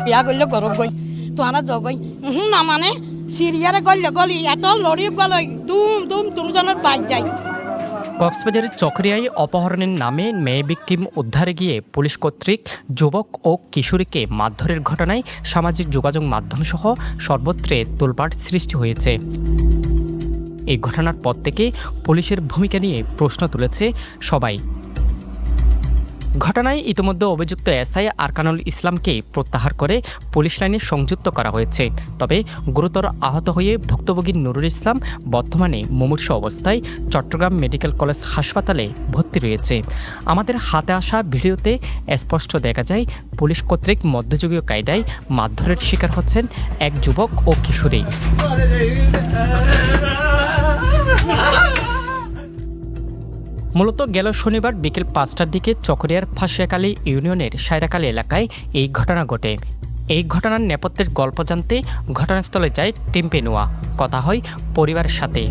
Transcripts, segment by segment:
বিয়া করলে গরব গই তো আনা জগই না মানে সিরিয়ারে গলে গলি এত লড়ি গলই দুম দুম দুজনের বাই যায়। কক্সবাজারের চকরিয়ায় অপহরণের নামে মেয়ে ভিকটিম উদ্ধারে গিয়ে পুলিশ কর্তৃক যুবক ও কিশোরীকে মারধরের ঘটনায় সামাজিক যোগাযোগ মাধ্যমসহ সর্বত্রে তোলপাড় সৃষ্টি হয়েছে। এই ঘটনার পর থেকে পুলিশের ভূমিকা নিয়ে প্রশ্ন তুলেছে সবাই। ঘটনায় ইতিমধ্যে অভিযুক্ত এসআই আরকানুল ইসলামকে প্রত্যাহার করে পুলিশ লাইনে সংযুক্ত করা হয়েছে। তবে গুরুতর আহত হয়ে ভুক্তভোগী নুরুল ইসলাম বর্তমানে মুমূর্ষু অবস্থায় চট্টগ্রাম মেডিকেল কলেজ হাসপাতালে ভর্তি রয়েছে। আমাদের হাতে আসা ভিডিওতে স্পষ্ট দেখা যায় পুলিশ কর্তৃক মধ্যযুগীয় কায়দায় মারধরের শিকার হচ্ছেন এক যুবক ও কিশোরী। মূলত গেল শনিবার বিকেল ৫টার দিকে চকরিয়ার ফাঁসিয়াখালী ইউনিয়নের সায়রাখালী এলাকায় এই ঘটনা ঘটে। এই ঘটনার নেপথ্যের গল্প জানতে ঘটনাস্থলে যায় টিম্পে নোয়া। কথা হয় পরিবারের সাথে।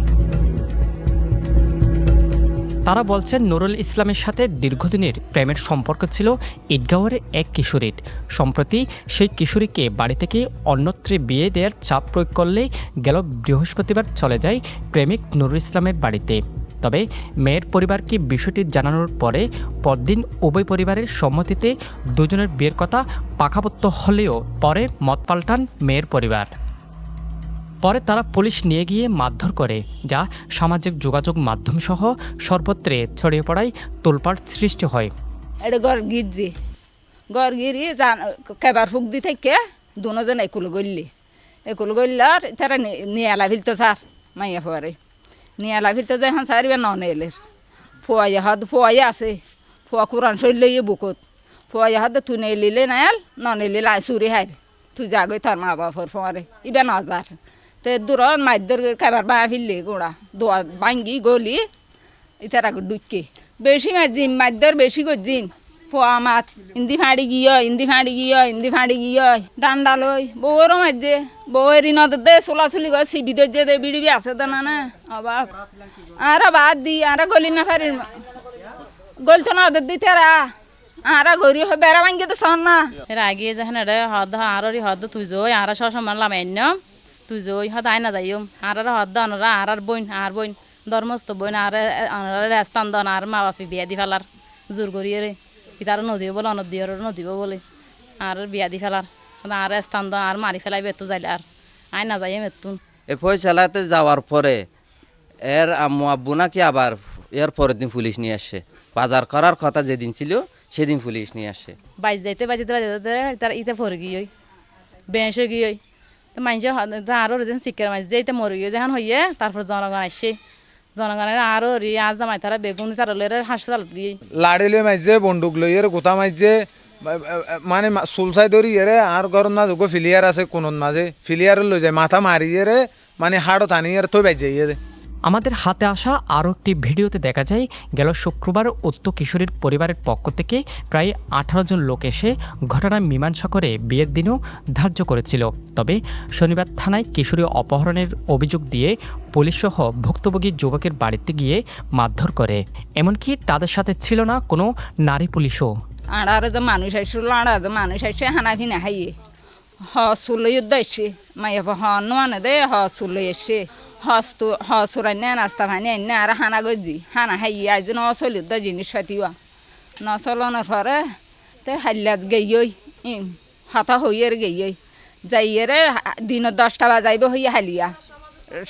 তারা বলছেন নুরুল ইসলামের সাথে দীর্ঘদিনের প্রেমের সম্পর্ক ছিল ঈদগাঁওয়ের এক কিশোরীর। সম্প্রতি সেই কিশোরীকে বাড়ি থেকে অন্যত্রে বিয়ে দেওয়ার চাপ প্রয়োগ করলে গেল বৃহস্পতিবার চলে যায় প্রেমিক নুরুল ইসলামের বাড়িতে। তবে মেয়ের পরিবারকে বিষয়টি জানানোর পরদিন উভয় পরিবারের সম্মতিতে দুজনের বিয়ের কথা পাকাপোক্ত হলেও পরে মত পাল্টান মেয়ের পরিবার। পরে তারা পুলিশ নিয়ে গিয়ে মারধর করে, যা সামাজিক যোগাযোগ মাধ্যমসহ সর্বত্রে ছড়িয়ে পড়ায় তোলপাড় সৃষ্টি হয়। এটা গড় গিরি কেবার ফুক দি থেকে দুজন একুল গড়লার তারা নিয়ে এলা ফিরতো স্যার মাইয়া পরে নিয়ে এলা ফিরতে যায় এখন স্যার এবার নন এলের ফোয়াই আছে ফোয়া কোরআন শৈল বুকত ফোয়াই হাত তুই নে এলিলে নাইল নন এলিলে চুরি হার তুই যাগই তোর মা বাপর ফোয়ারে ইবা নজার তো দূর মাইদর কেবার বাঁ ফিরলি গোড়া দোয়া ভাঙ্গি গলি ইতারা ডুচকে বেশি মাইদর বেশি করছিন ফোয়া মাত ইন্দি ফাঁড়ি গিয়ে ডান্ডা লই বউরও মাঝে বউয়ের নদর দে চলাচলি করে সিবি দে দে বিড়িবি আছে তো না অবাক আর বাদ দি আর গলি না ফারি গলতো নদর দি তারা আর গরি বেড়া ভাঙ্গে তো সন না এর আগে যখন এটা হদ আররি হদ তুই জই আর সমান লামাইন তুই জই হদ আয় না যাইম আর হদ আনরা আর বইন ধর্মস্থ বইন আর রাস্তান দন আর মা বাপি বিয়া দি ফেলার জোর করিয়ে রে তার নদীও বলে অনদীয় নদীব বলে আর বিয়া দি ফেলার আর স্থান দন আর মারি ফেলাই বেতু যাইলে আর আয় না যাই মেতুন এ ফয়সালাতে যাওয়ার পরে এর আম্মু আব্বু নাকি আবার এর পরের দিন পুলিশ নিয়ে আসছে। বাজার করার কথা যেদিন ছিল সেদিন পুলিশ নিয়ে আসছে। বাজিতে তার ইতে ফরে গিয়ে বেঁসে গিয়ে তো মানুষের আরও যেন শিক্ষার মাঝ দিয়ে ইতে মরে গিয়ে যখন হইয়ে তারপর জনগণ আসছে জনগণের আরও আজ জামাই তারা বেগুন তারা লইয়ের হাসপাতাল দিয়ে লাড়ি লই মাইছে বন্দুক লইয়ের গোটা মাইছে মানে চুলচাই ধরি এরে আর ঘর না যোগ ফিলিয়ার আছে কোন মাঝে ফিলিয়ার লই যায় মাথা মারিয়ে রে মানে হাড়ও টানি এর তো বাজে ইয়ে আমাদের হাতে আসা আরও একটি ভিডিওতে দেখা যায় গেল শুক্রবার উক্ত কিশোরীর পরিবারের পক্ষ থেকে প্রায় 18 জন লোক এসে ঘটনার মীমাংসা করে বিয়ের দিনও ধার্য করেছিল। তবে শনিবার থানায় কিশোরী অপহরণের অভিযোগ দিয়ে পুলিশসহ ভুক্তভোগী যুবকের বাড়িতে গিয়ে মারধর করে। এমনকি তাদের সাথে ছিল না কোনো নারী পুলিশও। আড়ার যে মানুষ আসছিল আড়া যে মানুষ আসছে হানা ফিনা হাইয়ে হসুলই উদ্দেশ্যে মাইয়া হ দে হসুলই এসে হসুরান্নে নাস্তা ফানি আনে আর হানা গজি হানা হাইয়ে আজ নচলি দ জিনিসপাতিও নচলনের পরে তো হাল্লাত গেই হতা হইয়ে গেই যাইয়ে দিনের 10টা বাজাইব হইয়া হালিয়া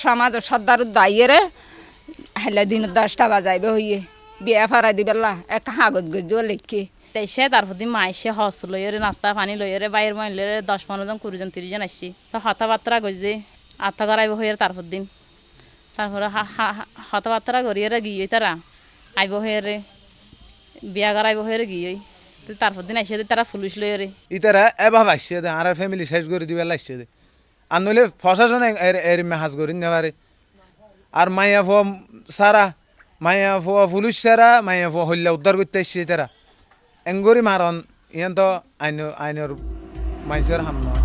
সমাজ সর্দার দাইয়ে হাল্লা দিনের 10টা বাজাইব হইয়ে বিয়া ফারা দিবেলা একটা কাগজ গজিও লেখে তাইসে তারপর দিন মাইসে হস লইরে নাস্তা পানি লইরে বাইরের মহিলারে 10-15 জন 20 জন 30 জন আসছি তো হতাবার্তা গজে আত্মা করাইব হইয়ে তারপর দিন তারপরে হতাবার্তা করিয়ে গিয়ে তারা আইব হয়ে বিয়া করাইব হয়ে গিয়ে তারপর দিন আসে তারা পুলিশ লইরে ইতারা এবার আসছে আর ফ্যামিলি শেষ করে দিবে লাগছে আর নইলে প্রশাসন এর মেহাজ করি নেবারে আর মাইয়া ফুয়া সারা মাইয়া ফুয়া পুলিশ সারা মাইয়া ফুয়া হইলা উদ্ধার করতে আসছে তারা এঙ্গরি মারণ ইহান তো আইনের মানুষের হাম নয়।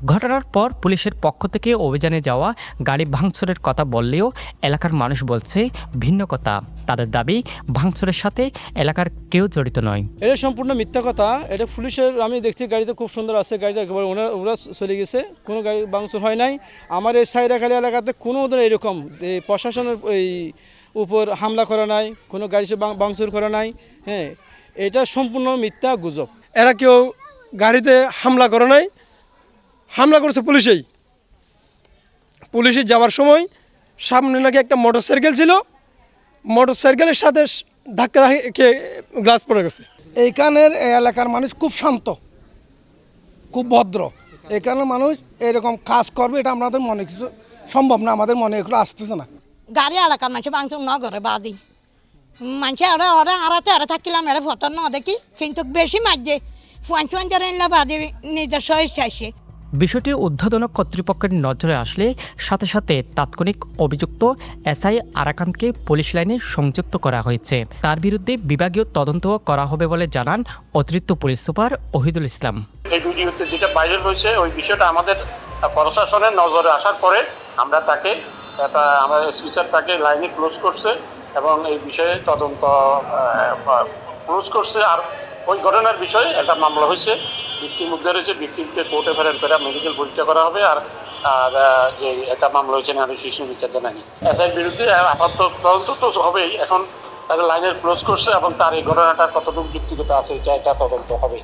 ঘটনার পর পুলিশের পক্ষ থেকে অভিযানে যাওয়া গাড়ি ভাঙচুরের কথা বললেও এলাকার মানুষ বলছে ভিন্ন কথা। তাদের দাবি ভাঙচুরের সাথে এলাকার কেউ জড়িত নয়। এটা সম্পূর্ণ মিথ্যা কথা। এটা পুলিশের, আমি দেখছি গাড়িতে খুব সুন্দর আছে, গাড়িটা একেবারে ওরা চলে গেছে, কোনো গাড়ি ভাঙচুর হয় নাই। আমার এই সাইরাখালী এলাকাতে কোনো এরকম প্রশাসনের এই উপর হামলা করা নাই, কোনো গাড়ি ভাঙচুর করা নাই। হ্যাঁ, এটা সম্পূর্ণ মিথ্যা গুজব। এরা কেউ গাড়িতে হামলা করে নাই, হামলা করছে পুলিশেই। পুলিশে যাওয়ার সময় সামনে নাকি একটা মোটর সাইকেল ছিল, মোটর সাইকেলের সাথে ধাক্কা খেয়ে গ্লাস পড়ে গেছে। এইখানের এলাকার মানুষ খুব শান্ত, খুব ভদ্র। এখানের মানুষ এরকম কাজ করবে এটা আমাদের মনে কিছু সম্ভব না, আমাদের মনে এগুলো আসতেছে না। গাড়ি এলাকার মানুষ ভাঙচুর ন করে বাজি মানুষে ওরা ওরা আড়াতে আড়া থাকিলাম এরা ফতর ন দেখি, কিন্তু বেশি মাঝে ফুয়াঞ্চুয়াঞ্চারে বাজি নিজস্ব চাইছে। বিষয়টি ঊর্ধ্বতন কর্তৃপক্ষের নজরে আসলে সাথে সাথে তাৎক্ষণিক অভিযুক্ত এসআই আরাকানকে পুলিশ লাইনে সংযুক্ত করা হয়েছে। তার বিরুদ্ধে বিভাগীয় তদন্ত করা হবে বলে জানান অতিরিক্ত পুলিশ সুপার ওহিদুল ইসলাম। এই ভিডিওতে যেটা ভাইরাল হয়েছে ওই বিষয়টা আমাদের প্রশাসনের নজরে আসার পরে আমরা আমাদের এসপি স্যার তাকে লাইনে ক্লোজ করছে এবং এই বিষয়ে তদন্ত ক্লোজ করছে। আর ওই ঘটনার বিষয়ে একটা মামলা হয়েছে, ভিকটিম উদ্ধার হয়েছে, ভিকটিমকে কোর্টে ফেরার করে মেডিকেল পরীক্ষা করা হবে। আর যে একটা মামলা হয়েছে নারী শিশু নির্যাতন আইনে, এসআইয়ের বিরুদ্ধে আপাতত তদন্ত তো হবেই। এখন তাকে লাইনের ক্লোজ করছে এবং তার এই ঘটনাটা কতটুকু যুক্তিগত আছে এটা তদন্ত হবে।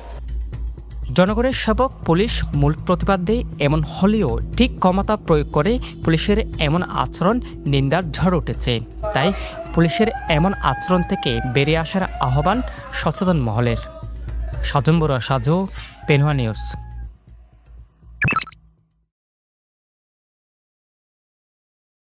জনগণের সেবক পুলিশ মূল প্রতিবাদ দেয়, এমন হলেও ঠিক ক্ষমতা প্রয়োগ করে পুলিশের এমন আচরণ নিন্দার ঝড় উঠেছে। তাই পুলিশের এমন আচরণ থেকে বেরিয়ে আসার আহ্বান সচেতন মহলের। সাজম বড়ুয়া, সাজু, পেনহুয়া নিউজ।